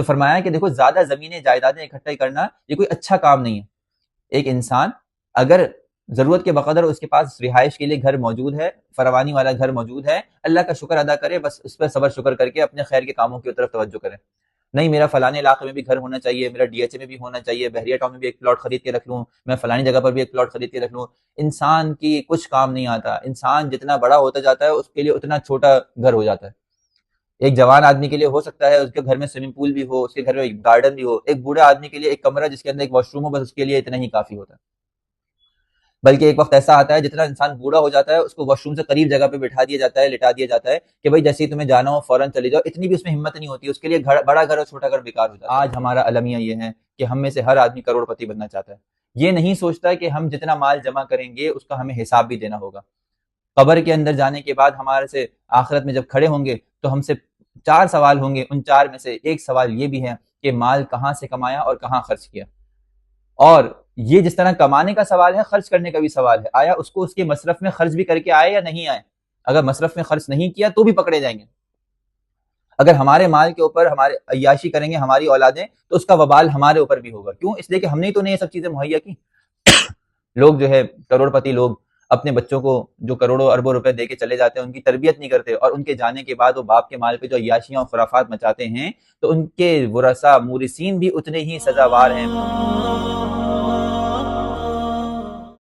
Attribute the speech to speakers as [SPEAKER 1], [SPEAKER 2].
[SPEAKER 1] تو فرمایا کہ دیکھو زیادہ زمینیں جائیدادیں اکٹھا کرنا یہ کوئی اچھا کام نہیں ہے. ایک انسان اگر ضرورت کے بقدر اس کے پاس رہائش کے لیے گھر موجود ہے، فراوانی والا گھر موجود ہے، اللہ کا شکر ادا کرے، بس اس پہ صبر شکر کر کے اپنے خیر کے کاموں کی طرف توجہ کرے. نہیں میرا فلانے علاقے میں بھی گھر ہونا چاہیے، میرا ڈی ایچ اے میں بھی ہونا چاہیے، بحریہ ٹاؤن میں بھی ایک پلاٹ خرید کے رکھ لوں، میں فلانی جگہ پر بھی ایک پلاٹ خرید کے رکھ لوں. انسان کی کچھ کام نہیں آتا. انسان جتنا بڑا ہوتا جاتا ہے اس کے لیے اتنا چھوٹا گھر ہو جاتا ہے. ایک جوان آدمی کے لیے ہو سکتا ہے اس کے گھر میں سوئمنگ پول بھی ہو، اس کے گھر میں ایک گارڈن بھی ہو. ایک بوڑھا آدمی کے لیے ایک کمرہ جس کے اندر ایک واش روم ہو، بس اس کے لیے اتنا ہی کافی ہوتا ہے. بلکہ ایک وقت ایسا آتا ہے جتنا انسان بوڑھا ہو جاتا ہے اس کو واش روم سے قریب جگہ پہ بٹھا دیا جاتا ہے، لٹا دیا جاتا ہے کہ بھائی جیسے ہی تمہیں جانا ہو فوراً چلے جاؤ. اتنی بھی اس میں ہمت نہیں ہوتی. اس کے لیے بڑا گھر اور چھوٹا گھر بیکار ہو جاتا ہے. آج ہمارا المیہ یہ ہے کہ ہم میں سے ہر آدمی کروڑ پتی بننا چاہتا ہے. یہ نہیں سوچتا کہ ہم جتنا مال جمع کریں گے اس کا ہمیں حساب بھی دینا ہوگا. قبر کے اندر جانے کے بعد ہمارے سے آخرت میں جب کھڑے ہوں گے تو ہم سے 4 سوال ہوں گے. ان 4 میں سے ایک سوال یہ بھی ہے کہ مال کہاں سے کمایا اور کہاں خرچ کیا. اور یہ جس طرح کمانے کا سوال ہے، خرچ کرنے کا بھی سوال ہے. آیا اس کو اس کے مصرف میں خرچ بھی کر کے آئے یا نہیں آئے؟ اگر مصرف میں خرچ نہیں کیا تو بھی پکڑے جائیں گے. اگر ہمارے مال کے اوپر ہمارے عیاشی کریں گے ہماری اولادیں تو اس کا وبال ہمارے اوپر بھی ہوگا. کیوں؟ اس لیے کہ ہم نے تو نہیں یہ سب چیزیں مہیا کی. لوگ جو ہے کروڑ پتی لوگ اپنے بچوں کو جو کروڑوں اربوں روپے دے کے چلے جاتے ہیں ان کی تربیت نہیں کرتے، اور ان کے جانے کے بعد وہ باپ کے مال پہ جو عیاشیاں اور خرافات مچاتے ہیں تو ان کے ورثاء مورثین بھی اتنے ہی سزاوار ہیں.